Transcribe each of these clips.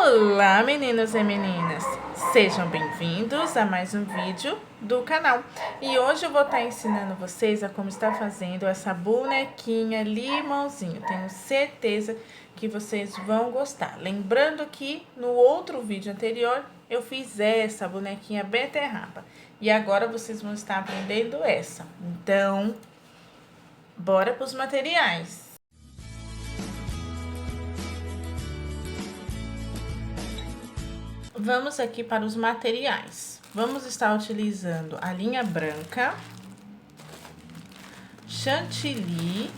Olá, meninos e meninas! Sejam bem-vindos a mais um vídeo do canal. E hoje eu vou estar ensinando vocês a como estar fazendo essa bonequinha limãozinho. Tenho certeza que vocês vão gostar. Lembrando que no outro vídeo anterior eu fiz essa bonequinha beterraba. E agora vocês vão estar aprendendo essa. Então, bora para os materiais. Vamos aqui para os materiais. Vamos estar utilizando a linha branca, chantilly,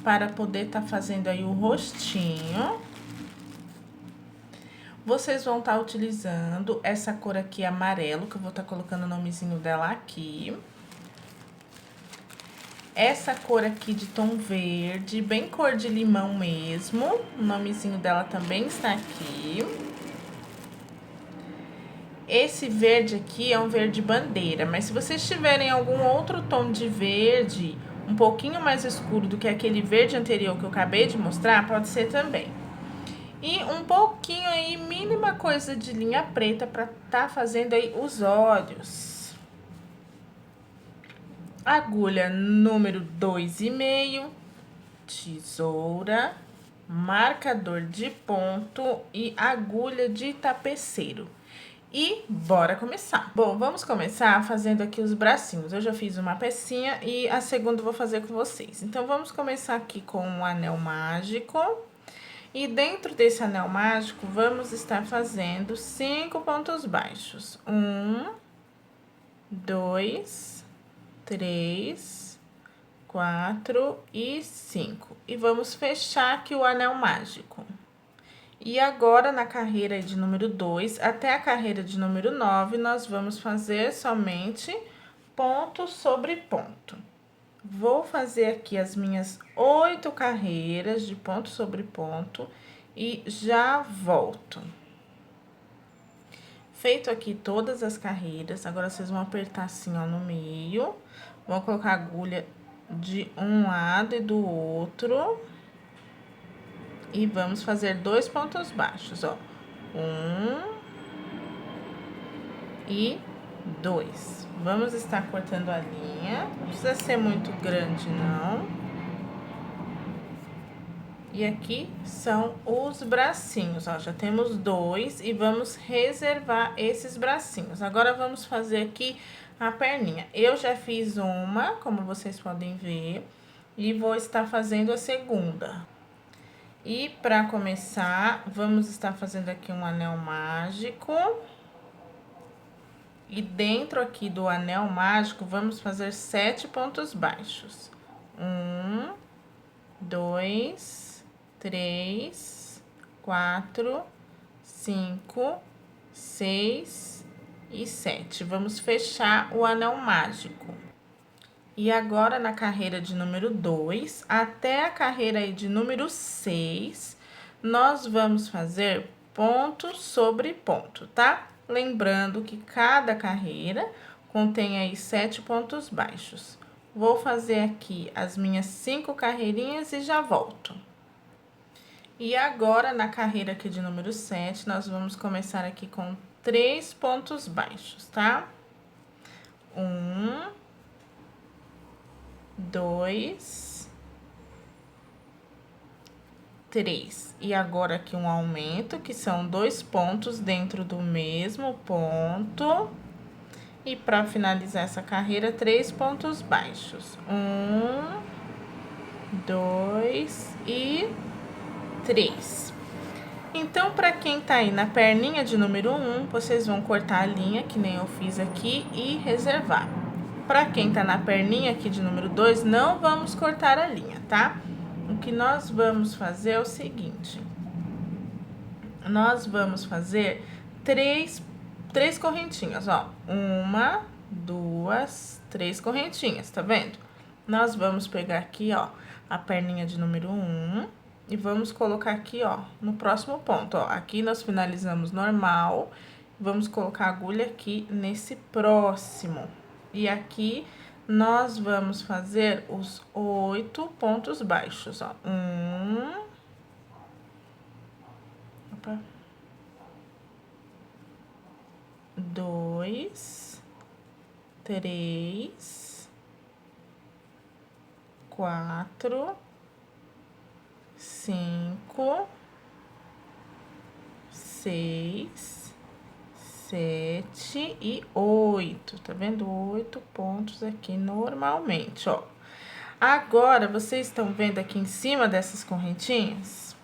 para poder estar fazendo aí o rostinho. Vocês vão estar utilizando essa cor aqui amarelo, que eu vou estar colocando o nomezinho dela aqui. Essa cor aqui de tom verde, bem cor de limão mesmo, o nomezinho dela também está aqui. Esse verde aqui é um verde bandeira, mas se vocês tiverem algum outro tom de verde, um pouquinho mais escuro do que aquele verde anterior que eu acabei de mostrar, pode ser também. E um pouquinho aí, mínima coisa de linha preta para tá fazendo aí os olhos. Agulha número 2,5, tesoura, marcador de ponto e agulha de tapeceiro. E bora começar. Bom, vamos começar fazendo aqui os bracinhos. Eu já fiz uma pecinha e a segunda eu vou fazer com vocês. Então, vamos começar aqui com um anel mágico. E dentro desse anel mágico, vamos estar fazendo 5 pontos baixos. 1, 2, 3, 4 e 5. E vamos fechar aqui o anel mágico. E agora, na carreira de número 2 até a carreira de número 9, nós vamos fazer somente ponto sobre ponto. Vou fazer aqui as minhas 8 carreiras de ponto sobre ponto e já volto. Feito aqui todas as carreiras, agora vocês vão apertar assim, ó, no meio. Vão colocar a agulha de um lado e do outro. E vamos fazer 2 pontos baixos, ó. 1 e 2. Vamos estar cortando a linha. Não precisa ser muito grande, não. E aqui são os bracinhos, ó. Já temos 2 e vamos reservar esses bracinhos. Agora, vamos fazer aqui a perninha. Eu já fiz uma, como vocês podem ver, e vou estar fazendo a segunda. E para começar, vamos estar fazendo aqui um anel mágico. E dentro aqui do anel mágico, vamos fazer 7 pontos baixos. 1, 2, 3, 4, 5, 6 e 7. Vamos fechar o anel mágico. E agora, na carreira de número 2 até a carreira aí de número 6, nós vamos fazer ponto sobre ponto, tá? Lembrando que cada carreira contém aí 7 pontos baixos. Vou fazer aqui as minhas 5 carreirinhas e já volto. E agora, na carreira aqui de número 7, nós vamos começar aqui com 3 pontos baixos, tá? 1, 2, 3. E agora aqui um aumento, que são 2 pontos dentro do mesmo ponto. E para finalizar essa carreira, 3 pontos baixos. 1, 2 e 3. Então, para quem tá aí na perninha de número 1, vocês vão cortar a linha, que nem eu fiz aqui, e reservar. Para quem tá na perninha aqui de número 2, não vamos cortar a linha, tá? O que nós vamos fazer é o seguinte. Nós vamos fazer três correntinhas, ó. 1, 2, 3 correntinhas, tá vendo? Nós vamos pegar aqui, ó, a perninha de número 1 e vamos colocar aqui, ó, no próximo ponto, ó. Aqui nós finalizamos normal, vamos colocar a agulha aqui nesse próximo. E aqui, nós vamos fazer os 8 pontos baixos, ó. 1. Opa. 2, 3, 4, 5, 6, 7 e 8. Tá vendo? 8 pontos aqui normalmente, ó. Agora, vocês estão vendo aqui em cima dessas correntinhas?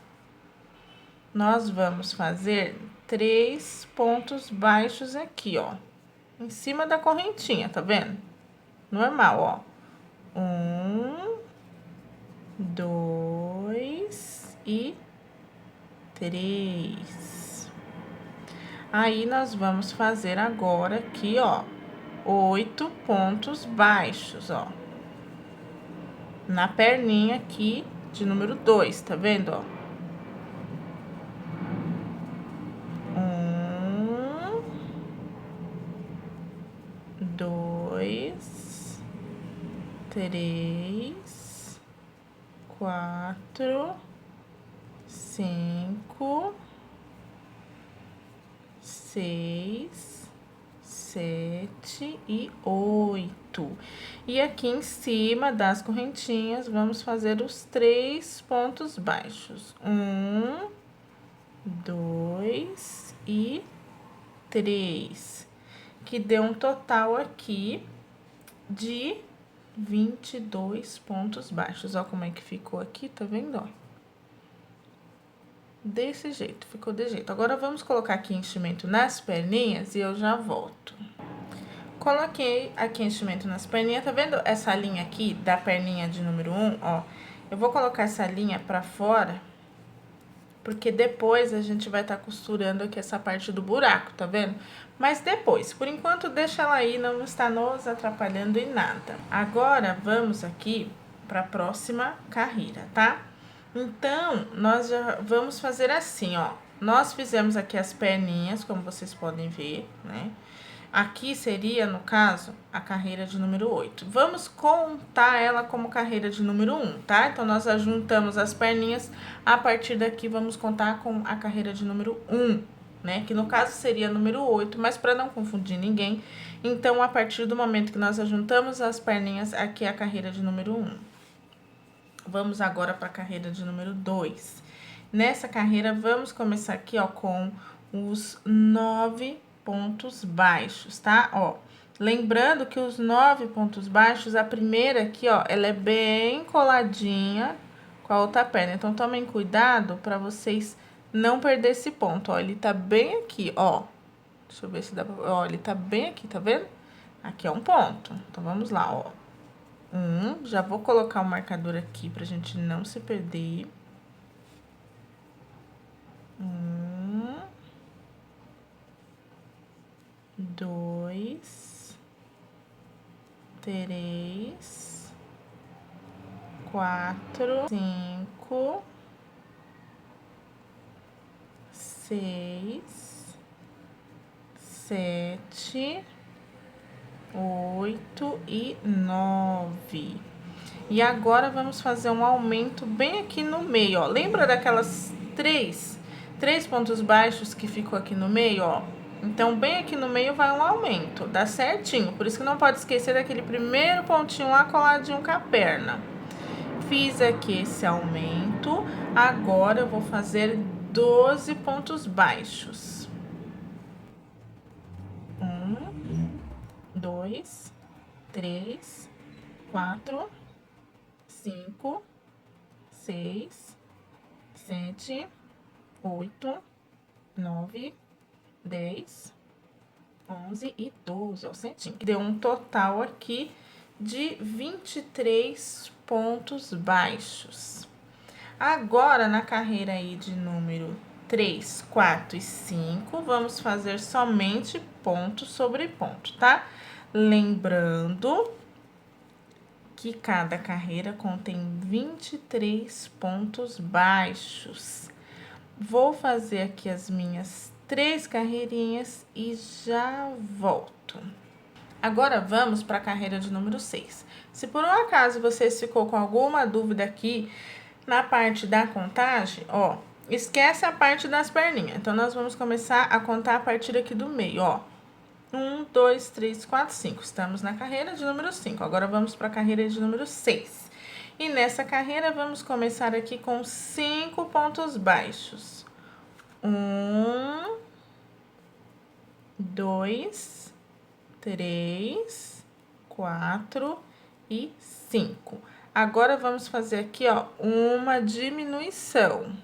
Nós vamos fazer 3 pontos baixos aqui, ó. Em cima da correntinha, tá vendo? Normal, ó. 1, 2 e 3. Aí, nós vamos fazer agora aqui, ó, 8 pontos baixos, ó. Na perninha aqui de número 2, tá vendo, ó? 1, 2, 3, 4, 5, 6, 7 e 8. E aqui em cima das correntinhas, vamos fazer os 3 pontos baixos. 1, 2 e 3. Que deu um total aqui de 22 pontos baixos. Ó como é que ficou aqui, tá vendo, ó? Desse jeito, ficou desse jeito. Agora, vamos colocar aqui enchimento nas perninhas e eu já volto. Coloquei aqui enchimento nas perninhas, tá vendo essa linha aqui da perninha de número 1, ó? Eu vou colocar essa linha pra fora, porque depois a gente vai estar costurando aqui essa parte do buraco, tá vendo? Mas depois, por enquanto, deixa ela aí, não está nos atrapalhando em nada. Agora, vamos aqui pra próxima carreira, tá? Então, nós já vamos fazer assim, ó. Nós fizemos aqui as perninhas, como vocês podem ver, né? Aqui seria, no caso, a carreira de número 8. Vamos contar ela como carreira de número 1, tá? Então, nós ajuntamos as perninhas, a partir daqui vamos contar com a carreira de número 1, né? Que no caso seria número 8, mas para não confundir ninguém, então, a partir do momento que nós ajuntamos as perninhas, aqui é a carreira de número 1. Vamos agora para a carreira de número 2. Nessa carreira, vamos começar aqui, ó, com os 9 pontos baixos, tá? Ó, lembrando que os 9 pontos baixos, a primeira aqui, ó, ela é bem coladinha com a outra perna. Então, tomem cuidado para vocês não perder esse ponto, ó. Ele tá bem aqui, ó. Deixa eu ver se dá pra... Ó, ele tá bem aqui, tá vendo? Aqui é um ponto. Então, vamos lá, ó. Já vou colocar o marcador aqui pra gente não se perder. 2, 3, 4, 5, 6, 7, 8 e 9. E agora, vamos fazer um aumento bem aqui no meio, ó. Lembra daquelas três pontos baixos que ficou aqui no meio, ó? Então, bem aqui no meio vai um aumento, dá certinho. Por isso que não pode esquecer daquele primeiro pontinho lá coladinho com a perna. Fiz aqui esse aumento. Agora, eu vou fazer 12 pontos baixos. 1, 2, 3, 4, 5, 6, 7, 8, 9, 10, 11 e 12, ó, centinho. Deu um total aqui de 23 pontos baixos. Agora, na carreira aí de número 3, 4 e 5, vamos fazer somente ponto sobre ponto, tá? Lembrando que cada carreira contém 23 pontos baixos. Vou fazer aqui as minhas 3 carreirinhas e já volto. Agora, vamos para a carreira de número 6. Se por um acaso você ficou com alguma dúvida aqui na parte da contagem, ó, esquece a parte das perninhas. Então, nós vamos começar a contar a partir aqui do meio, ó. 1, 2, 3, 4, 5. Estamos na carreira de número 5. Agora vamos para a carreira de número 6. E nessa carreira, vamos começar aqui com 5 pontos baixos. 1, 2, 3, 4 e 5. Agora, vamos fazer aqui, ó, uma diminuição.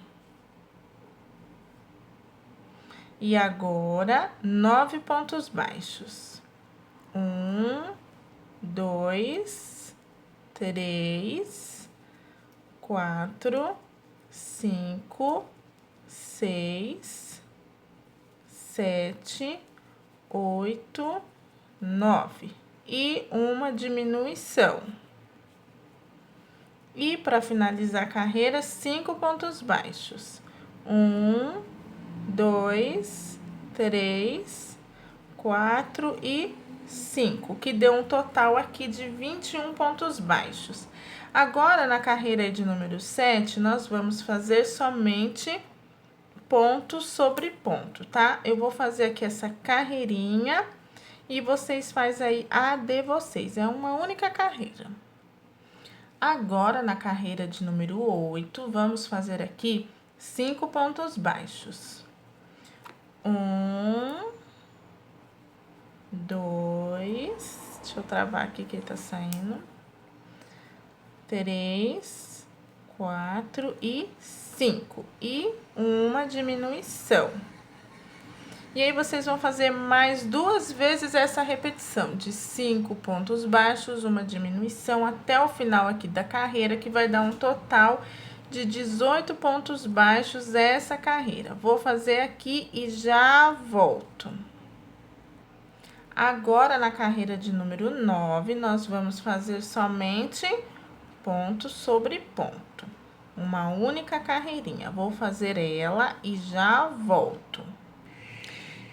E agora, 9 pontos baixos. 1, 2, 3, 4, 5, 6, 7, 8, 9. E uma diminuição. E para finalizar a carreira, 5 pontos baixos. 1, 2, 3, 4 e 5, que deu um total aqui de 21 pontos baixos. Agora, na carreira de número 7, nós vamos fazer somente ponto sobre ponto, tá? Eu vou fazer aqui essa carreirinha e vocês fazem aí a de vocês. É uma única carreira. Agora, na carreira de número 8, vamos fazer aqui 5 pontos baixos. 1, 2, deixa eu travar aqui que ele tá saindo. 3, 4 e 5. E uma diminuição. E aí, vocês vão fazer mais 2 vezes essa repetição de 5 pontos baixos, uma diminuição, até o final aqui da carreira, que vai dar um total de 18 pontos baixos essa carreira. Vou fazer aqui e já volto. Agora, na carreira de número 9, nós vamos fazer somente ponto sobre ponto. Uma única carreirinha. Vou fazer ela e já volto.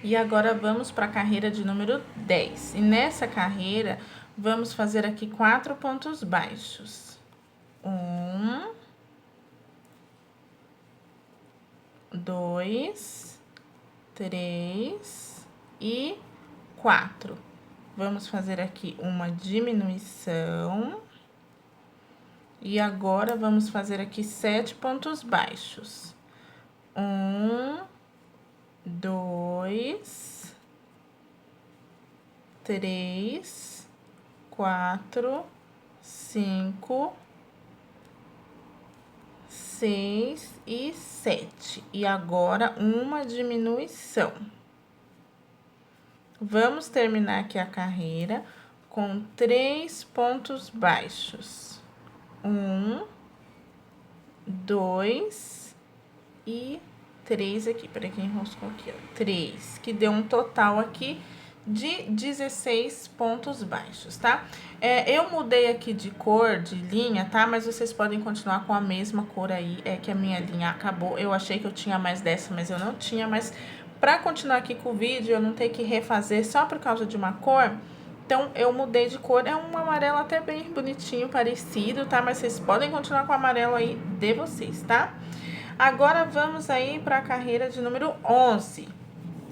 E agora, vamos para a carreira de número 10. E nessa carreira, vamos fazer aqui 4 pontos baixos. 1, 2, 3 e 4. Vamos fazer aqui uma diminuição. E agora, vamos fazer aqui 7 pontos baixos. 1, 2, 3, 4, 5, 6 e 7. E agora, uma diminuição. Vamos terminar aqui a carreira com 3 pontos baixos. 1, 2 e 3 aqui. Peraí que enroscou aqui, ó. 3, que deu um total aqui de 16 pontos baixos, tá? Eu mudei aqui de cor, de linha, tá? Mas vocês podem continuar com a mesma cor aí, que a minha linha acabou. Eu achei que eu tinha mais dessa, mas eu não tinha. Mas pra continuar aqui com o vídeo, eu não ter que refazer só por causa de uma cor, então eu mudei de cor. É um amarelo até bem bonitinho, parecido, tá? Mas vocês podem continuar com o amarelo aí de vocês, tá? Agora, vamos aí pra carreira de número 11.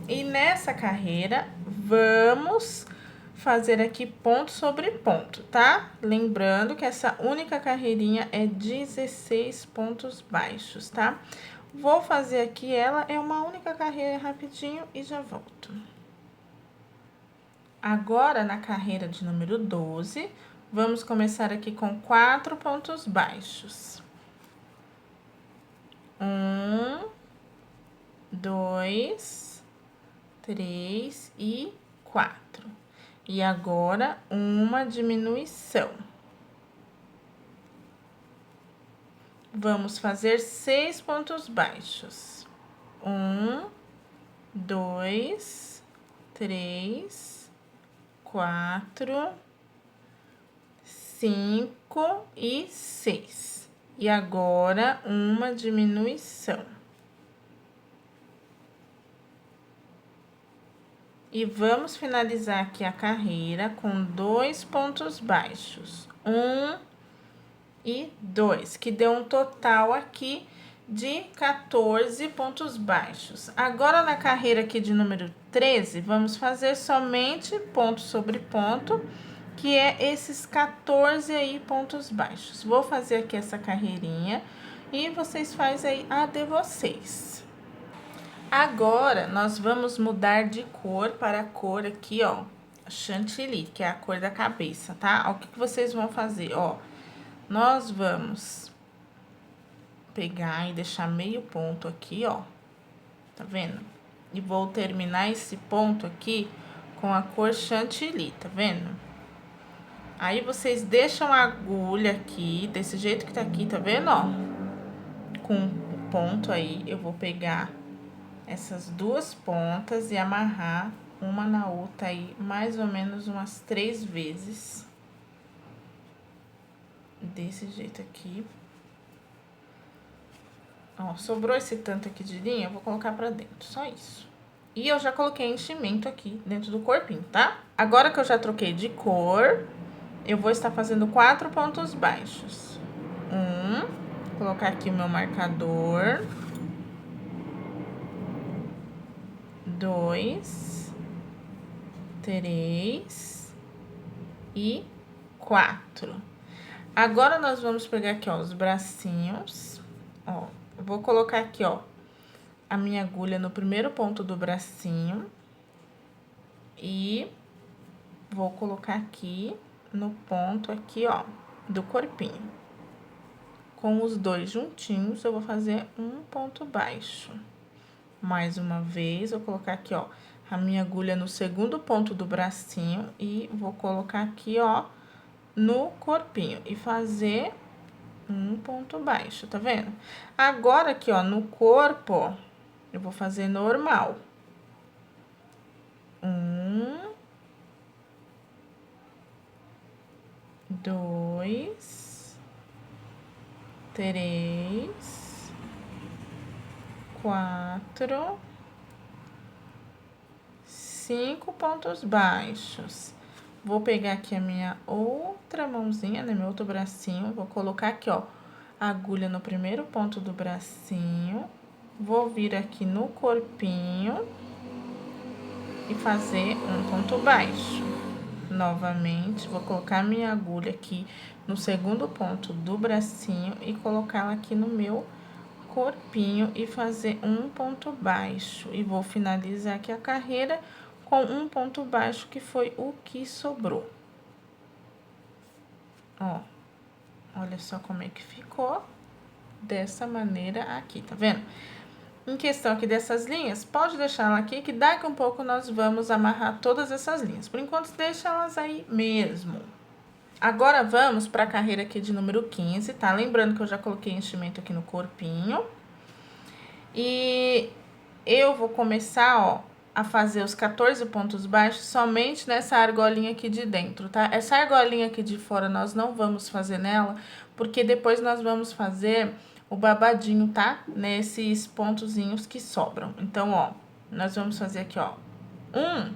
E nessa carreira, vamos fazer aqui ponto sobre ponto, tá? Lembrando que essa única carreirinha é 16 pontos baixos, tá? Vou fazer aqui, ela é uma única carreira rapidinho e já volto. Agora, na carreira de número 12, vamos começar aqui com 4 pontos baixos. 1, 2, 3 e 4. E agora, uma diminuição. Vamos fazer 6 pontos baixos. 1, 2, 3, 4, 5 e 6. E agora, uma diminuição. E vamos finalizar aqui a carreira com 2 pontos baixos. 1 e 2, que deu um total aqui de 14 pontos baixos. Agora, na carreira aqui de número 13, vamos fazer somente ponto sobre ponto, que é esses 14 aí pontos baixos. Vou fazer aqui essa carreirinha e vocês fazem aí a de vocês. Agora, nós vamos mudar de cor para a cor aqui, ó, chantilly, que é a cor da cabeça, tá? O que vocês vão fazer, ó? Nós vamos pegar e deixar meio ponto aqui, ó, tá vendo? E vou terminar esse ponto aqui com a cor chantilly, tá vendo? Aí, vocês deixam a agulha aqui, desse jeito que tá aqui, tá vendo, ó? Com o ponto aí, eu vou pegar essas duas pontas e amarrar uma na outra aí, mais ou menos umas 3 vezes. Desse jeito aqui. Ó, sobrou esse tanto aqui de linha, eu vou colocar pra dentro, só isso. E eu já coloquei enchimento aqui dentro do corpinho, tá? Agora que eu já troquei de cor, eu vou estar fazendo 4 pontos baixos. Vou colocar aqui o meu marcador. 2, 3 e 4. Agora, nós vamos pegar aqui, ó, os bracinhos, ó. Eu vou colocar aqui, ó, a minha agulha no primeiro ponto do bracinho e vou colocar aqui no ponto aqui, ó, do corpinho. Com os dois juntinhos, eu vou fazer um ponto baixo. Mais uma vez, vou colocar aqui, ó, a minha agulha no segundo ponto do bracinho e vou colocar aqui, ó, no corpinho e fazer um ponto baixo, tá vendo? Agora, aqui, ó, no corpo, ó, eu vou fazer normal. 1, 2, 3, 4, 5 pontos baixos. Vou pegar aqui a minha outra mãozinha, né, meu outro bracinho, vou colocar aqui, ó, a agulha no primeiro ponto do bracinho, vou vir aqui no corpinho e fazer um ponto baixo. Novamente, vou colocar minha agulha aqui no segundo ponto do bracinho e colocá-la aqui no meu corpinho e fazer um ponto baixo. E vou finalizar aqui a carreira com um ponto baixo, que foi o que sobrou. Ó, olha só como é que ficou. Dessa maneira aqui, tá vendo? Em questão aqui dessas linhas, pode deixar ela aqui, que daqui a um pouco nós vamos amarrar todas essas linhas. Por enquanto, deixa elas aí mesmo. Agora, vamos para a carreira aqui de número 15, tá? Lembrando que eu já coloquei enchimento aqui no corpinho. E eu vou começar, ó, a fazer os 14 pontos baixos somente nessa argolinha aqui de dentro, tá? Essa argolinha aqui de fora nós não vamos fazer nela, porque depois nós vamos fazer o babadinho, tá? Nesses pontozinhos que sobram. Então, ó, nós vamos fazer aqui, ó, um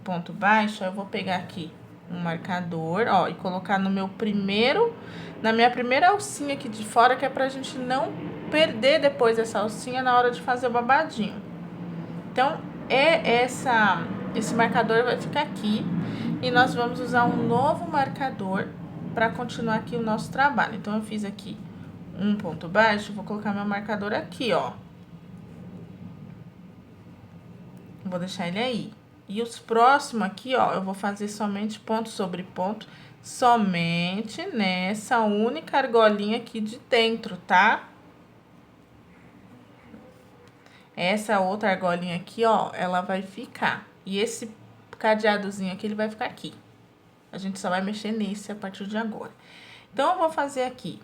ponto baixo. Eu vou pegar aqui um marcador, ó, e colocar no meu primeiro, na minha primeira alcinha aqui de fora, que é pra gente não perder depois essa alcinha na hora de fazer o babadinho. Então, esse marcador vai ficar aqui e nós vamos usar um novo marcador para continuar aqui o nosso trabalho. Então, eu fiz aqui um ponto baixo, vou colocar meu marcador aqui, ó. Vou deixar ele aí. E os próximos aqui, ó, eu vou fazer somente ponto sobre ponto, somente nessa única argolinha aqui de dentro, tá? Essa outra argolinha aqui, ó, ela vai ficar. E esse cadeadozinho aqui, ele vai ficar aqui. A gente só vai mexer nesse a partir de agora. Então, eu vou fazer aqui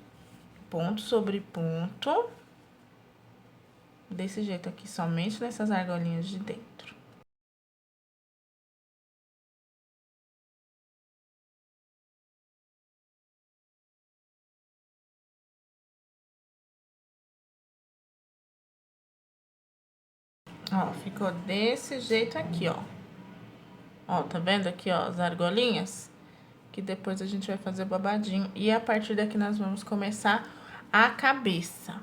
ponto sobre ponto. Desse jeito aqui, somente nessas argolinhas de dentro. Ó, ficou desse jeito aqui, ó. Ó, tá vendo aqui, ó, as argolinhas? Que depois a gente vai fazer o babadinho. E a partir daqui nós vamos começar a cabeça.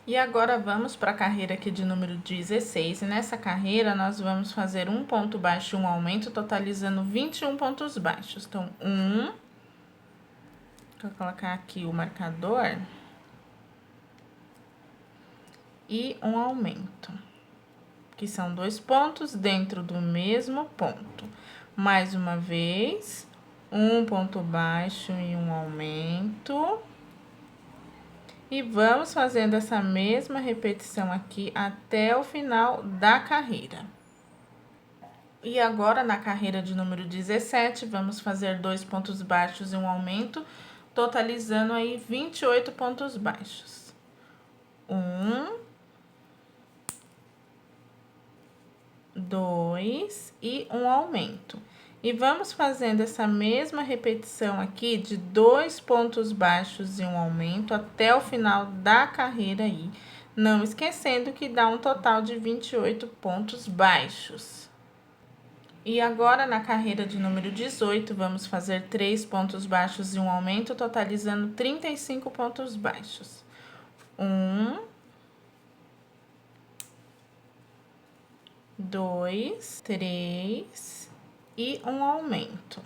E agora vamos para a carreira aqui de número 16, e nessa carreira nós vamos fazer um ponto baixo e um aumento, totalizando 21 pontos baixos. Então, vou colocar aqui o marcador, e um aumento, que são 2 pontos dentro do mesmo ponto. Mais uma vez, um ponto baixo e um aumento. E vamos fazendo essa mesma repetição aqui até o final da carreira. E agora, na carreira de número 17, vamos fazer 2 pontos baixos e um aumento, totalizando aí 28 pontos baixos. 2 e um aumento. E vamos fazendo essa mesma repetição aqui de 2 pontos baixos e um aumento até o final da carreira aí, não esquecendo que dá um total de 28 pontos baixos. E agora, na carreira de número 18, vamos fazer 3 pontos baixos e um aumento, totalizando 35 pontos baixos. 2, 3 e um aumento.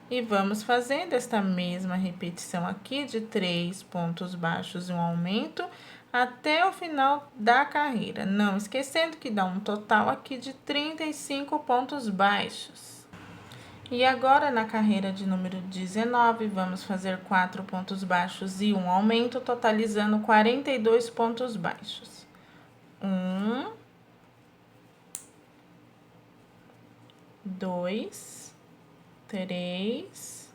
E vamos fazendo esta mesma repetição aqui de 3 pontos baixos e um aumento até o final da carreira, não esquecendo que dá um total aqui de 35 pontos baixos. E agora, na carreira de número 19, vamos fazer 4 pontos baixos e um aumento, totalizando 42 pontos baixos. 2, 3,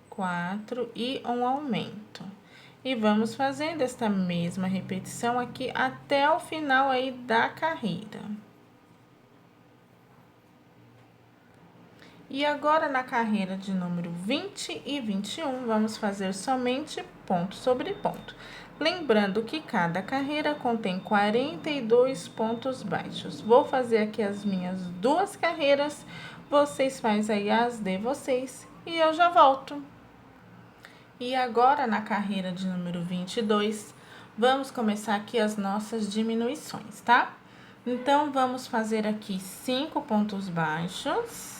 4 e um aumento. E vamos fazendo esta mesma repetição aqui até o final aí da carreira. E agora, na carreira de número 20 e 21, vamos fazer somente ponto sobre ponto. Lembrando que cada carreira contém 42 pontos baixos. Vou fazer aqui as minhas 2 carreiras, vocês fazem aí as de vocês e eu já volto. E agora, na carreira de número 22, vamos começar aqui as nossas diminuições, tá? Então, vamos fazer aqui 5 pontos baixos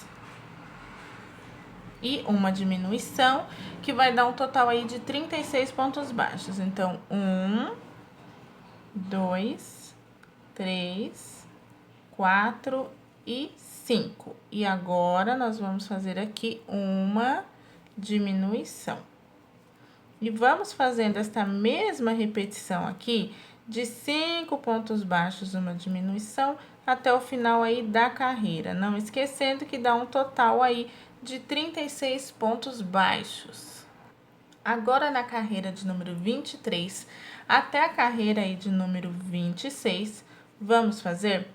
e uma diminuição, que vai dar um total aí de 36 pontos baixos. Então, 1, 2, 3, 4 e 5. E agora, nós vamos fazer aqui uma diminuição. E vamos fazendo esta mesma repetição aqui de 5 pontos baixos, uma diminuição, até o final aí da carreira. Não esquecendo que dá um total aí de 36 pontos baixos. Agora, na carreira de número 23 até a carreira aí de número 26, vamos fazer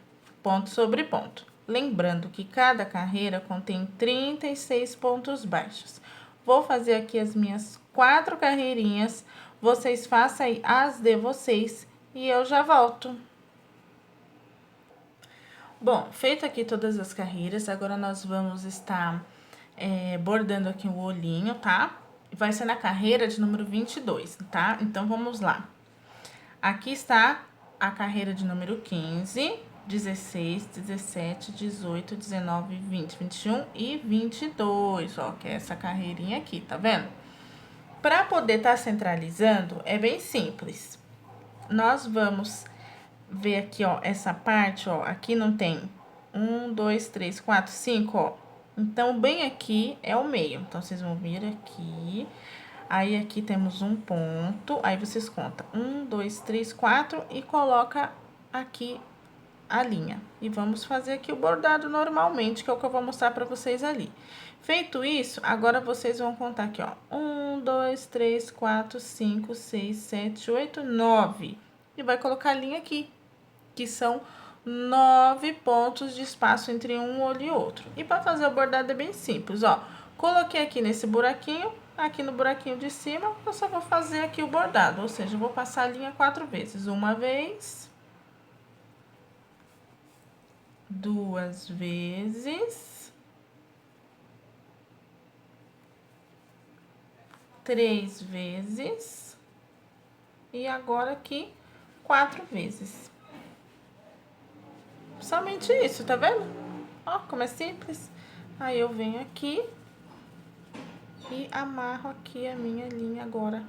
ponto sobre ponto. Lembrando que cada carreira contém 36 pontos baixos. Vou fazer aqui as minhas 4 carreirinhas, vocês façam aí as de vocês e eu já volto. Bom, feito aqui todas as carreiras, agora nós vamos estar bordando aqui o olhinho, tá? Vai ser na carreira de número 22, tá? Então, vamos lá. Aqui está a carreira de número 15, 16, 17, 18, 19, 20, 21 e 22, ó, que é essa carreirinha aqui, tá vendo? Para poder estar centralizando, é bem simples. Nós vamos ver aqui, ó, essa parte, ó, aqui não tem 1, 2, 3, 4, 5, ó. Então, bem aqui é o meio. Então, vocês vão vir aqui, aí aqui temos um ponto, aí vocês contam 1, 2, 3, 4 e coloca aqui a linha. E vamos fazer aqui o bordado normalmente, que é o que eu vou mostrar pra vocês ali. Feito isso, agora vocês vão contar aqui, ó. 1, 2, 3, 4, 5, 6, 7, 8, 9. E vai colocar a linha aqui, que são 9 pontos de espaço entre um olho e outro. E para fazer o bordado é bem simples, ó. Coloquei aqui nesse buraquinho, aqui no buraquinho de cima, eu só vou fazer aqui o bordado, ou seja, eu vou passar a linha 4 vezes. Uma vez, 2 vezes, 3 vezes, e agora aqui 4 vezes. Somente isso, tá vendo? Ó, como é simples. Aí eu venho aqui e amarro aqui a minha linha agora.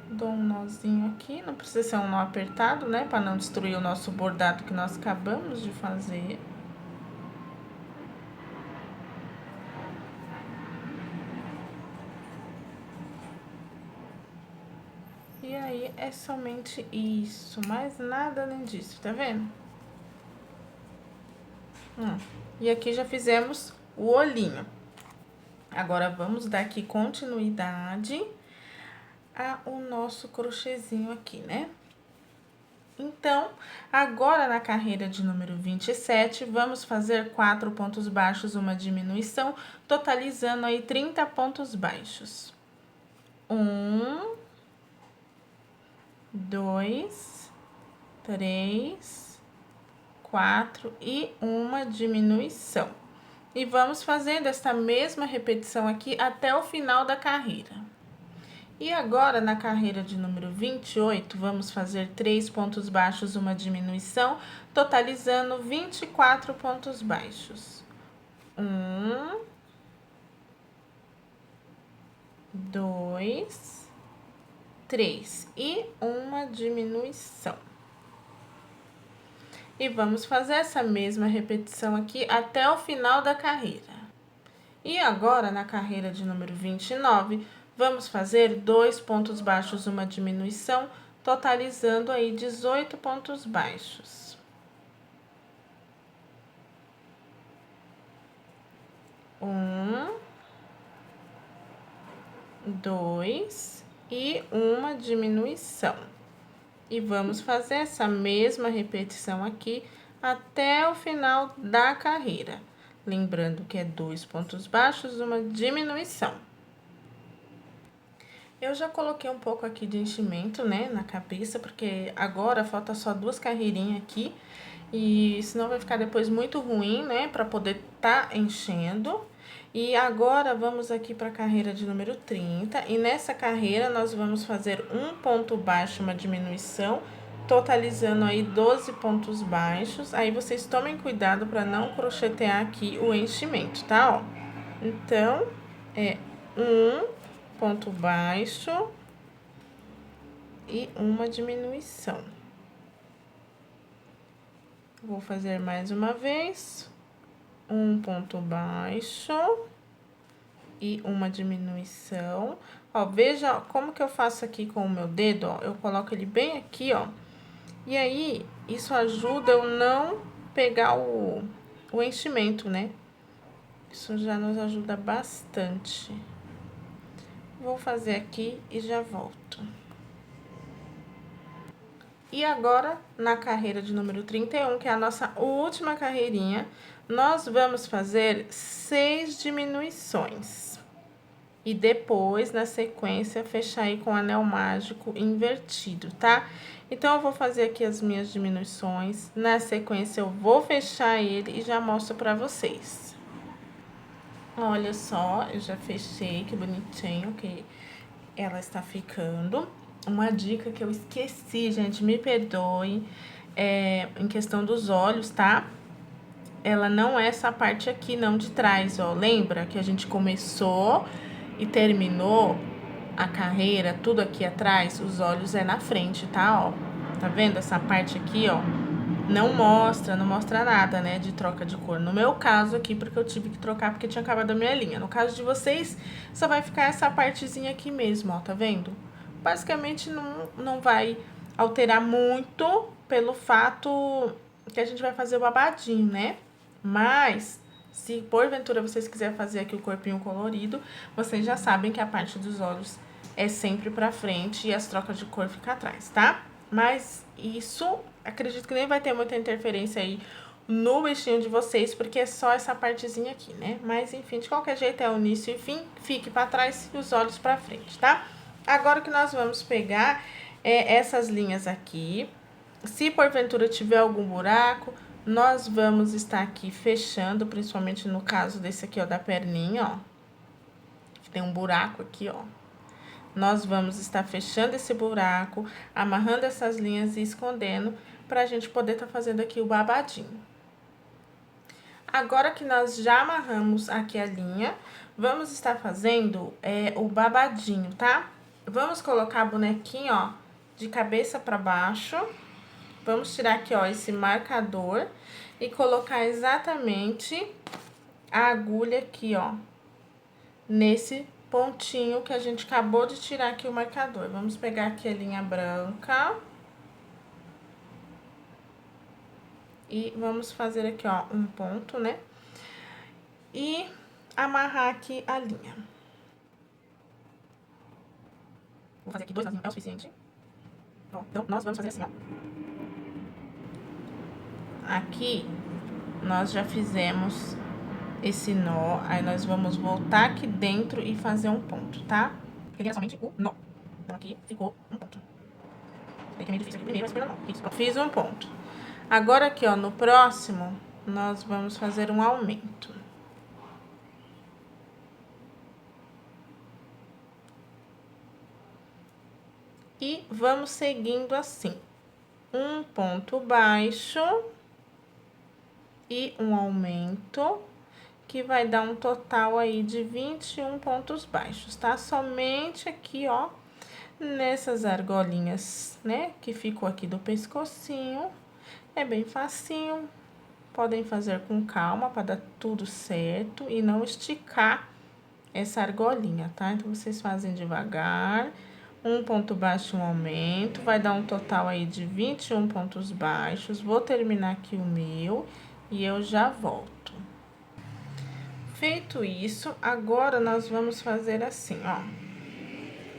Dou um nozinho aqui, não precisa ser um nó apertado, né? Pra não destruir o nosso bordado que nós acabamos de fazer. E aí, é somente isso, mais nada além disso, tá vendo? E aqui já fizemos o olhinho. Agora, vamos dar aqui continuidade ao nosso crochêzinho aqui, né? Então, agora na carreira de número 27, vamos fazer 4 pontos baixos, uma diminuição, totalizando aí 30 pontos baixos. 1, 2, 3, 4 e uma diminuição. E vamos fazendo essa mesma repetição aqui até o final da carreira. E agora, na carreira de número 28, vamos fazer 3 pontos baixos, uma diminuição, totalizando 24 pontos baixos. 1, 2, 3 e uma diminuição. E vamos fazer essa mesma repetição aqui até o final da carreira. E agora, na carreira de número 29, vamos fazer 2 pontos baixos, uma diminuição, totalizando aí 18 pontos baixos. 1, 2 e uma diminuição. E vamos fazer essa mesma repetição aqui até o final da carreira. Lembrando que é 2 pontos baixos, uma diminuição. Eu já coloquei um pouco aqui de enchimento, né, na cabeça, porque agora falta só 2 carreirinhas aqui. E senão vai ficar depois muito ruim, né, pra poder tá enchendo. E agora, vamos aqui pra carreira de número 30. E nessa carreira, nós vamos fazer um ponto baixo, uma diminuição, totalizando aí 12 pontos baixos. Aí, vocês tomem cuidado pra não crochetear aqui o enchimento, tá, ó? Então, é um ponto baixo e uma diminuição. Vou fazer mais uma vez, um ponto baixo e uma diminuição. Ó, veja como que eu faço aqui com o meu dedo, ó, eu coloco ele bem aqui, ó. E aí, isso ajuda eu não pegar o enchimento, né? Isso já nos ajuda bastante. Vou fazer aqui e já volto. E agora, na carreira de número 31, que é a nossa última carreirinha, nós vamos fazer 6 diminuições. E depois, na sequência, fechar aí com o anel mágico invertido, tá? Então, eu vou fazer aqui as minhas diminuições. Na sequência, eu vou fechar ele e já mostro pra vocês. Olha só, eu já fechei, que bonitinho que ela está ficando. Uma dica que eu esqueci, gente, me perdoe, em questão dos olhos, tá? Ela não é essa parte aqui, não, de trás, ó. Lembra que a gente começou e terminou a carreira, tudo aqui atrás? Os olhos é na frente, tá, ó? Tá vendo essa parte aqui, ó? Não mostra nada, né, de troca de cor. No meu caso aqui, porque eu tive que trocar porque tinha acabado a minha linha. No caso de vocês, só vai ficar essa partezinha aqui mesmo, ó, tá vendo? Basicamente, não vai alterar muito pelo fato que a gente vai fazer o babadinho, né? Mas, se porventura vocês quiserem fazer aqui o corpinho colorido, vocês já sabem que a parte dos olhos é sempre pra frente e as trocas de cor ficam atrás, tá? Mas isso, acredito que nem vai ter muita interferência aí no bichinho de vocês, porque é só essa partezinha aqui, né? Mas, enfim, de qualquer jeito é o início e fim, fique pra trás e os olhos pra frente, tá? Agora, o que nós vamos pegar essas linhas aqui. Se porventura tiver algum buraco, nós vamos estar aqui fechando, principalmente no caso desse aqui, ó, da perninha, ó. Que tem um buraco aqui, ó. nós vamos estar fechando esse buraco, amarrando essas linhas e escondendo pra gente poder estar fazendo aqui o babadinho. Agora que nós já amarramos aqui a linha, vamos estar fazendo o babadinho, tá? Vamos colocar a bonequinha, ó, de cabeça pra baixo. Vamos tirar aqui, ó, esse marcador e colocar exatamente a agulha aqui, ó, nesse pontinho que a gente acabou de tirar aqui o marcador. Vamos pegar aqui a linha branca. E vamos fazer aqui, ó, um ponto, né? E amarrar aqui a linha. Vou fazer aqui 2 nozinhos, é o suficiente. Bom, então, nós vamos fazer assim, ó. Aqui, nós já fizemos esse nó, aí nós vamos voltar aqui dentro e fazer um ponto, tá? Ele é somente o nó. Então, aqui ficou um ponto. É meio difícil aqui primeiro, mas primeiro não. Isso, fiz um ponto. Agora aqui, ó, no próximo, nós vamos fazer um aumento. E vamos seguindo assim. Um ponto baixo e um aumento, que vai dar um total aí de 21 pontos baixos, tá? Somente aqui, ó, nessas argolinhas, né, que ficou aqui do pescocinho. É bem facinho, podem fazer com calma para dar tudo certo e não esticar essa argolinha, tá? Então, vocês fazem devagar, um ponto baixo, um aumento, vai dar um total aí de 21 pontos baixos. Vou terminar aqui o meu e eu já volto. Feito isso, agora nós vamos fazer assim, ó.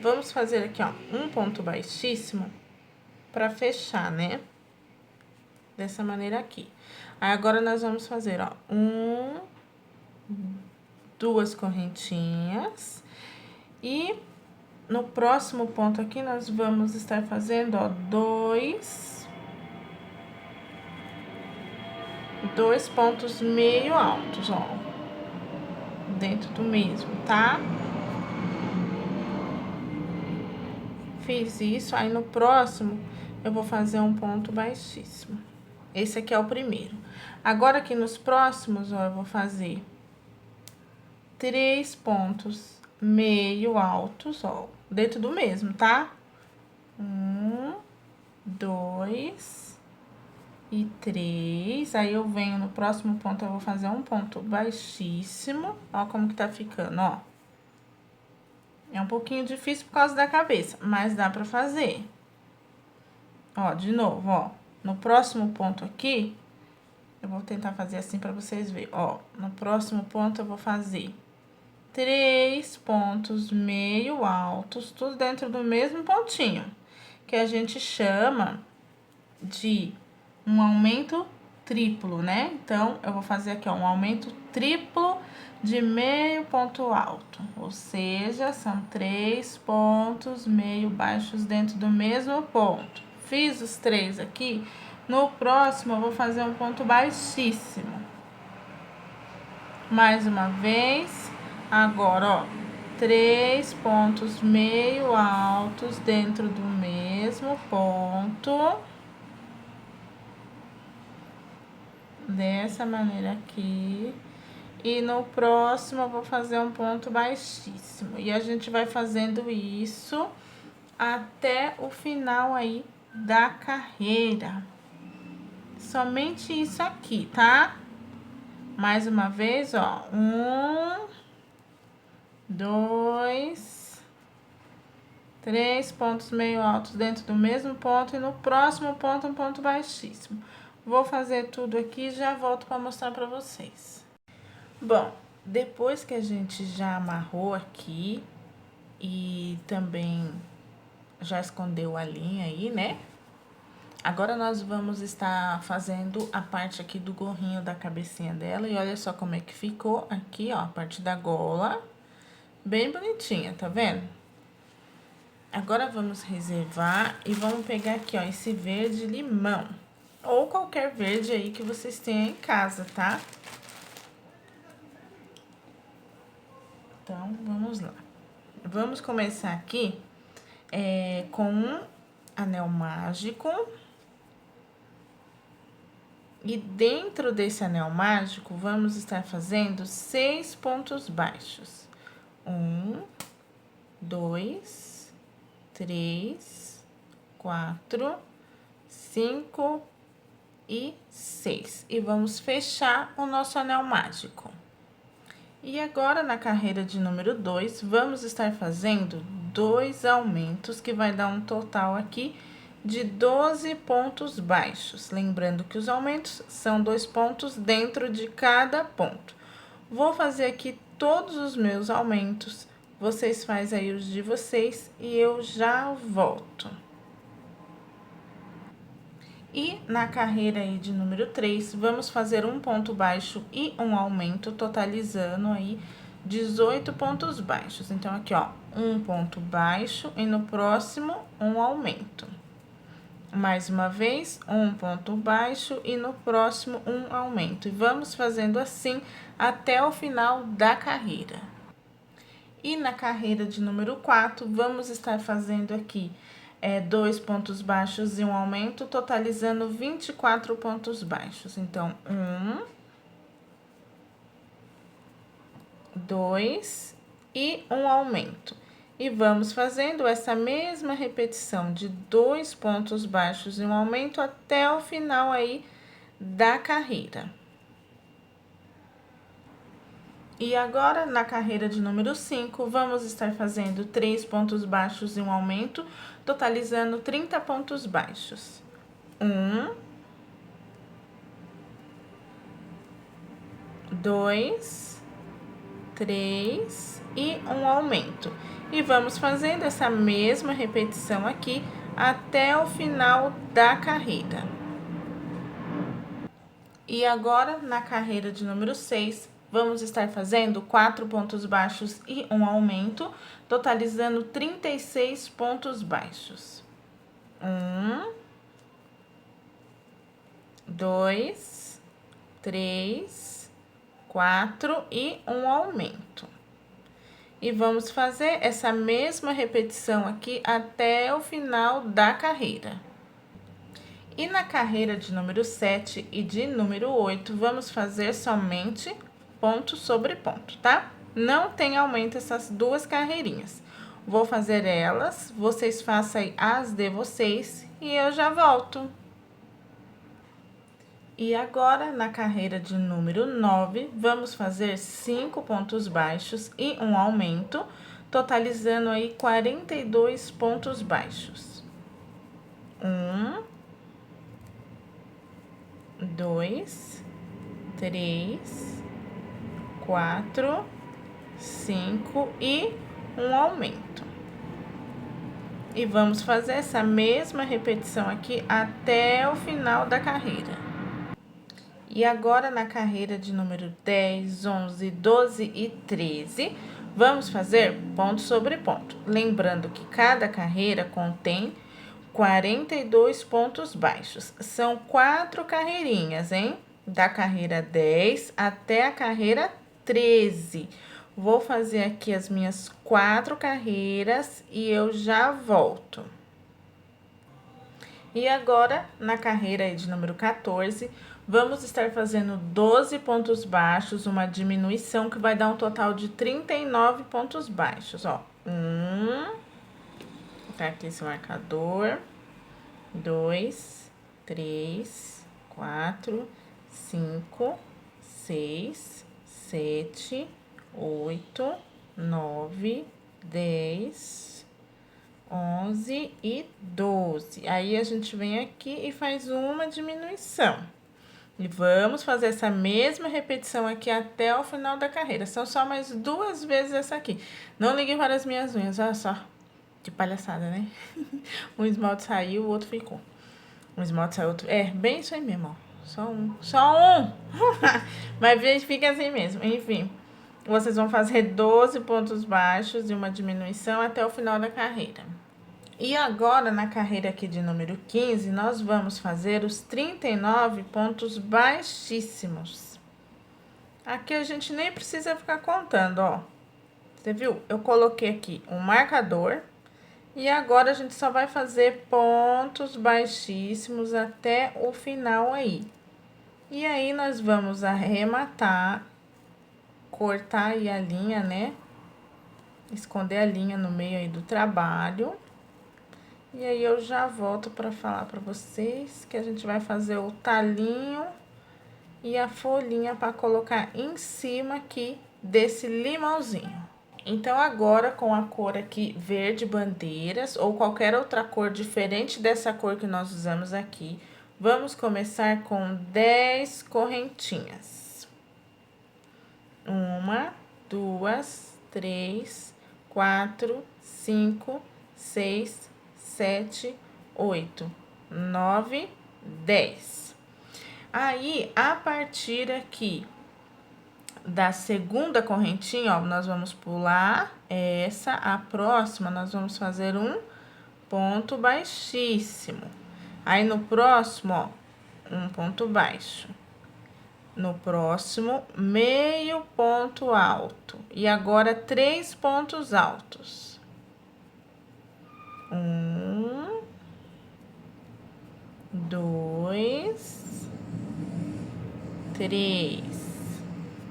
Vamos fazer aqui, ó, um ponto baixíssimo para fechar, né? Dessa maneira aqui. Aí, agora, nós vamos fazer, ó, 2 correntinhas. E no próximo ponto aqui, nós vamos estar fazendo, ó, 2 pontos meio altos, ó, dentro do mesmo, tá? Fiz isso, aí no próximo eu vou fazer um ponto baixíssimo. Esse aqui é o primeiro. Agora, aqui nos próximos, ó, eu vou fazer 3 pontos meio altos, ó, dentro do mesmo, tá? 1, 2 e 3. Aí, eu venho no próximo ponto, eu vou fazer um ponto baixíssimo. Ó como que tá ficando, ó. É um pouquinho difícil por causa da cabeça, mas dá pra fazer. Ó, de novo, ó. No próximo ponto aqui, eu vou tentar fazer assim pra vocês verem, ó. No próximo ponto, eu vou fazer 3 pontos meio altos, tudo dentro do mesmo pontinho, que a gente chama de um aumento triplo, né? Então, eu vou fazer aqui, ó, um aumento triplo de meio ponto alto, ou seja, são 3 pontos meio baixos dentro do mesmo ponto. Fiz os 3 aqui, no próximo eu vou fazer um ponto baixíssimo. Mais uma vez, agora, ó, 3 pontos meio altos dentro do mesmo ponto. Dessa maneira aqui. E no próximo eu vou fazer um ponto baixíssimo. E a gente vai fazendo isso até o final aí da carreira. Somente isso aqui, tá? Mais uma vez, ó. 1, 2, 3 pontos meio altos dentro do mesmo ponto. E no próximo ponto, um ponto baixíssimo. Vou fazer tudo aqui e já volto para mostrar para vocês. Bom, depois que a gente já amarrou aqui e também já escondeu a linha aí, né? Agora, nós vamos estar fazendo a parte aqui do gorrinho da cabecinha dela. E olha só como é que ficou aqui, ó, a parte da gola. Bem bonitinha, tá vendo? Agora, vamos reservar e vamos pegar aqui, ó, esse verde limão. Ou qualquer verde aí que vocês tenham em casa, tá? Então, vamos lá. Vamos começar aqui com um anel mágico. E dentro desse anel mágico, vamos estar fazendo 6 pontos baixos. 1, 2, 3, 4, 5 e 6. E vamos fechar o nosso anel mágico. E agora, na carreira de número 2, vamos estar fazendo 2 aumentos, que vai dar um total aqui de 12 pontos baixos. Lembrando que os aumentos são 2 pontos dentro de cada ponto. Vou fazer aqui todos os meus aumentos, vocês fazem aí os de vocês e eu já volto. E na carreira aí de número 3, vamos fazer um ponto baixo e um aumento, totalizando aí 18 pontos baixos. Então, aqui, ó, um ponto baixo e no próximo, um aumento. Mais uma vez, um ponto baixo e no próximo, um aumento. E vamos fazendo assim até o final da carreira. E na carreira de número 4, vamos estar fazendo aqui 2 pontos baixos e um aumento, totalizando 24 pontos baixos. Então, 1, 2 e um aumento. E vamos fazendo essa mesma repetição de 2 pontos baixos e um aumento até o final aí da carreira. E agora, na carreira de número 5, vamos estar fazendo 3 pontos baixos e um aumento, totalizando 30 pontos baixos. 1, 2, 3 e um aumento. E vamos fazendo essa mesma repetição aqui até o final da carreira. E agora, na carreira de número 6, vamos estar fazendo 4 pontos baixos e um aumento, totalizando 36 pontos baixos. 1, 2, 3, 4 e um aumento. E vamos fazer essa mesma repetição aqui até o final da carreira. E na carreira de número 7 e de número 8, vamos fazer somente ponto sobre ponto, tá? Não tem aumento essas duas carreirinhas. Vou fazer elas, vocês façam aí as de vocês e eu já volto. E agora, na carreira de número 9, vamos fazer 5 pontos baixos e um aumento, totalizando aí 42 pontos baixos. 1, 2, 3, 4, 5 e um aumento. E vamos fazer essa mesma repetição aqui até o final da carreira. E agora, na carreira de número 10, 11, 12 e 13, vamos fazer ponto sobre ponto. Lembrando que cada carreira contém 42 pontos baixos. São 4 carreirinhas, hein? Da carreira 10 até a carreira 13. Vou fazer aqui as minhas 4 carreiras e eu já volto. E agora, na carreira de número 14, vamos estar fazendo 12 pontos baixos, uma diminuição que vai dar um total de 39 pontos baixos, ó. Tá aqui esse marcador. 2, 3, 4, 5, 6, 7, 8, 9, 10, 11 e 12. Aí, a gente vem aqui e faz uma diminuição. E vamos fazer essa mesma repetição aqui até o final da carreira. São só mais 2 vezes essa aqui. Não liguem para as minhas unhas, olha só. De palhaçada, né? Um esmalte saiu, o outro ficou. Um esmalte saiu, outro... bem isso aí mesmo, ó. Só um. Só um! Mas fica assim mesmo. Enfim, vocês vão fazer 12 pontos baixos e uma diminuição até o final da carreira. E agora, na carreira aqui de número 15, nós vamos fazer os 39 pontos baixíssimos. Aqui a gente nem precisa ficar contando, ó. Você viu? Eu coloquei aqui um marcador E agora, a gente só vai fazer pontos baixíssimos até o final aí. E aí, nós vamos arrematar, cortar aí a linha, né? Esconder a linha no meio aí do trabalho. E aí, eu já volto pra falar pra vocês que a gente vai fazer o talinho e a folhinha pra colocar em cima aqui desse limãozinho. Então, agora, com a cor aqui verde bandeiras, ou qualquer outra cor diferente dessa cor que nós usamos aqui, vamos começar com 10 correntinhas. 1, 2, 3, 4, 5, 6, 7, 8, 9, 10. Aí, a partir aqui da segunda correntinha, ó, nós vamos pular essa, a próxima nós vamos fazer um ponto baixíssimo. Aí, no próximo, ó, um ponto baixo. No próximo, meio ponto alto. E agora, 3 pontos altos. 1, 2, 3.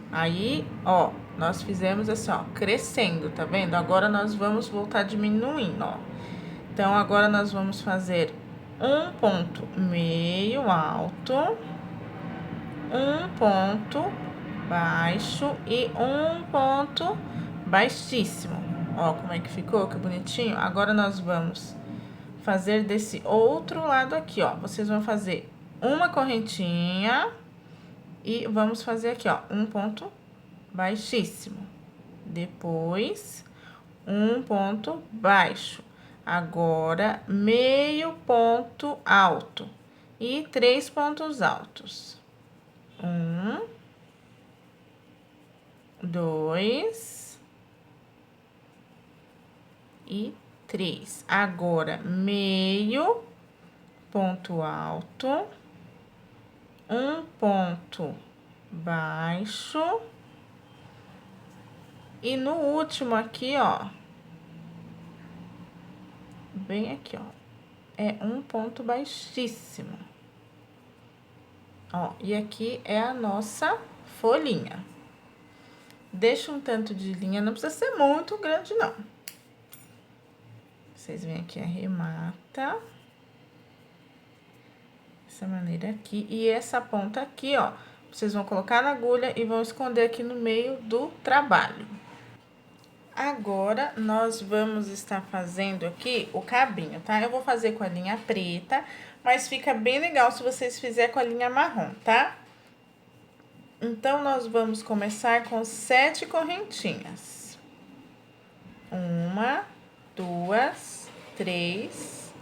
Aí, ó, nós fizemos assim, ó, crescendo, tá vendo? Agora, nós vamos voltar diminuindo, ó. Então, agora, nós vamos fazer um ponto meio alto, um ponto baixo e um ponto baixíssimo. Ó, como é que ficou, que bonitinho. Agora, nós vamos fazer desse outro lado aqui, ó. Vocês vão fazer uma correntinha e vamos fazer aqui, ó, um ponto baixíssimo. Depois, um ponto baixo. Agora, meio ponto alto e 3 pontos altos. 1, 2 e 3. Agora, meio ponto alto, um ponto baixo. E no último aqui, ó, bem aqui, ó, é um ponto baixíssimo. Ó, e aqui é a nossa folhinha. Deixa um tanto de linha, não precisa ser muito grande, não. Vocês vêm aqui, arremata. Dessa maneira aqui. E essa ponta aqui, ó, vocês vão colocar na agulha e vão esconder aqui no meio do trabalho. Agora, nós vamos estar fazendo aqui o cabinho, tá? Eu vou fazer com a linha preta, mas fica bem legal se vocês fizerem com a linha marrom, tá? Então, nós vamos começar com 7 correntinhas. 1, 2, 3,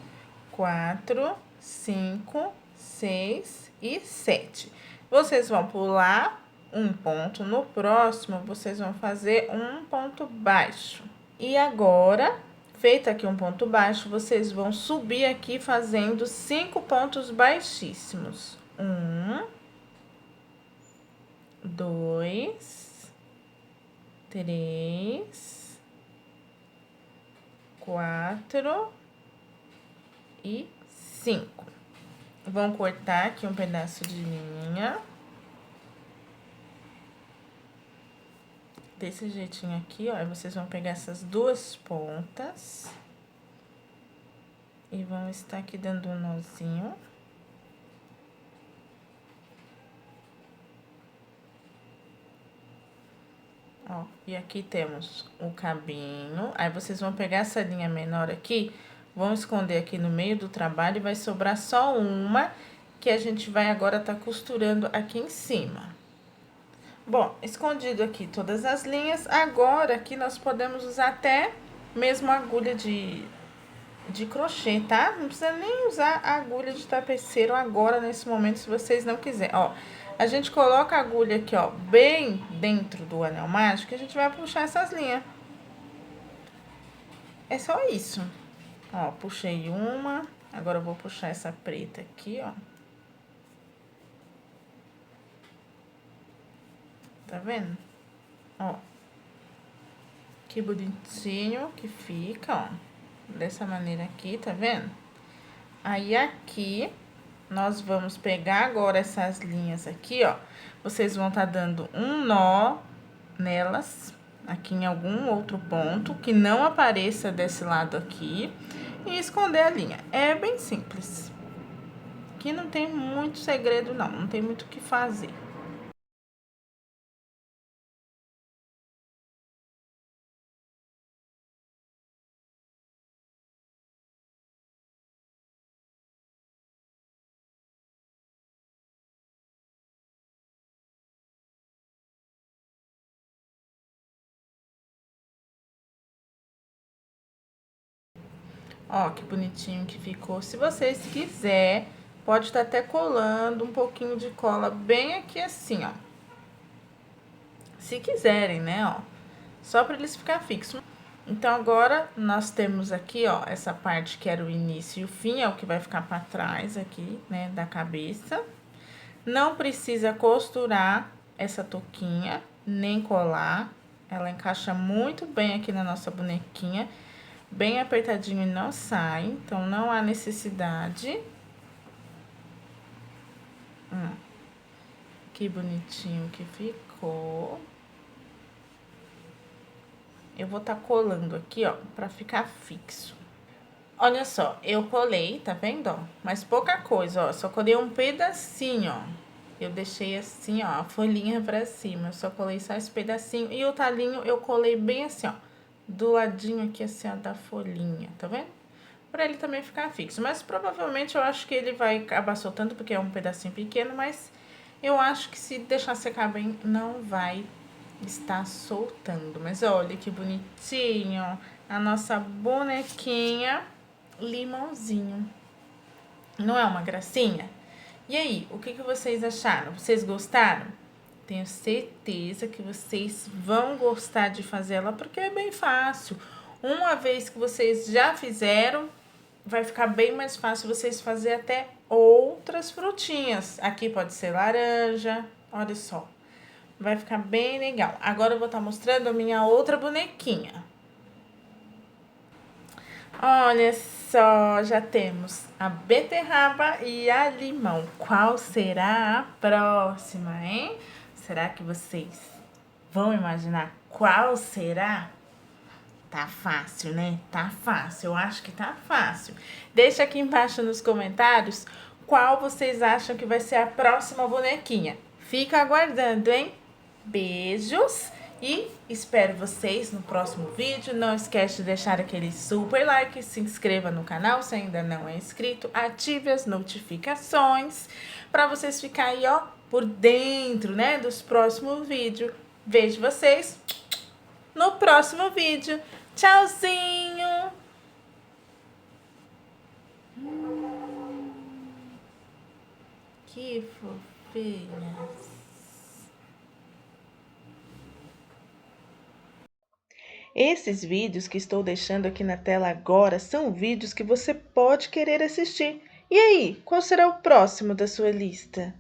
4, 5, 6 e 7. Vocês vão pular um ponto, no próximo, vocês vão fazer um ponto baixo. E agora, feito aqui um ponto baixo, vocês vão subir aqui fazendo 5 pontos baixíssimos. 1, 2, 3, 4 e 5. Vão cortar aqui um pedaço de linha. Desse jeitinho aqui, ó, aí vocês vão pegar essas duas pontas e vão estar aqui dando um nozinho. Ó, e aqui temos o cabinho. Aí, vocês vão pegar essa linha menor aqui, vão esconder aqui no meio do trabalho e vai sobrar só uma, que a gente vai agora tá costurando aqui em cima. Bom, escondido aqui todas as linhas, agora aqui nós podemos usar até mesmo agulha de crochê, tá? Não precisa nem usar a agulha de tapeceiro agora, nesse momento, se vocês não quiserem. Ó, a gente coloca a agulha aqui, ó, bem dentro do anel mágico, e a gente vai puxar essas linhas. É só isso. Ó, puxei uma, agora eu vou puxar essa preta aqui, ó. Tá vendo? Ó. Que bonitinho que fica, ó. dessa maneira aqui, tá vendo? Aí, aqui, nós vamos pegar agora essas linhas aqui, ó. Vocês vão tá dando um nó nelas, aqui em algum outro ponto, que não apareça desse lado aqui, e esconder a linha. É bem simples. Aqui não tem muito segredo, não. Não tem muito o que fazer. Ó, que bonitinho que ficou. Se vocês quiserem, pode estar até colando um pouquinho de cola bem aqui assim, ó. Se quiserem, né, ó. Só para eles ficar fixos. Então, agora, nós temos aqui, ó, essa parte que era o início e o fim, é o que vai ficar para trás aqui, né, da cabeça. Não precisa costurar essa touquinha, nem colar. Ela encaixa muito bem aqui na nossa bonequinha. Bem apertadinho e não sai, então não há necessidade. Que bonitinho que ficou. Eu vou tá colando aqui, ó, pra ficar fixo. Olha só, eu colei, tá vendo, ó? Mas pouca coisa, ó, só colei um pedacinho, ó. Eu deixei assim, ó, a folhinha pra cima, eu só colei só esse pedacinho. E o talinho eu colei bem assim, ó, do ladinho aqui, assim, ó, da folhinha, tá vendo? Pra ele também ficar fixo. Mas provavelmente eu acho que ele vai acabar soltando, porque é um pedacinho pequeno, mas eu acho que se deixar secar bem, não vai estar soltando. Mas olha que bonitinho a nossa bonequinha limãozinho. Não é uma gracinha? E aí, o que vocês acharam? Vocês gostaram? Tenho certeza que vocês vão gostar de fazer ela, porque é bem fácil. Uma vez que vocês já fizeram, vai ficar bem mais fácil vocês fazer até outras frutinhas. Aqui pode ser laranja, olha só. Vai ficar bem legal. Agora eu vou estar mostrando a minha outra bonequinha. Olha só, já temos a beterraba e a limão. Qual será a próxima, hein? Será que vocês vão imaginar qual será? Tá fácil, né? Tá fácil, eu acho que tá fácil. Deixa aqui embaixo nos comentários qual vocês acham que vai ser a próxima bonequinha. Fica aguardando, hein? Beijos e espero vocês no próximo vídeo. Não esquece de deixar aquele super like, se inscreva no canal se ainda não é inscrito, ative as notificações para vocês ficarem aí, ó, por dentro, né, dos próximos vídeos. Vejo vocês no próximo vídeo. Tchauzinho! Que fofinhas! Esses vídeos que estou deixando aqui na tela agora são vídeos que você pode querer assistir. E aí, qual será o próximo da sua lista?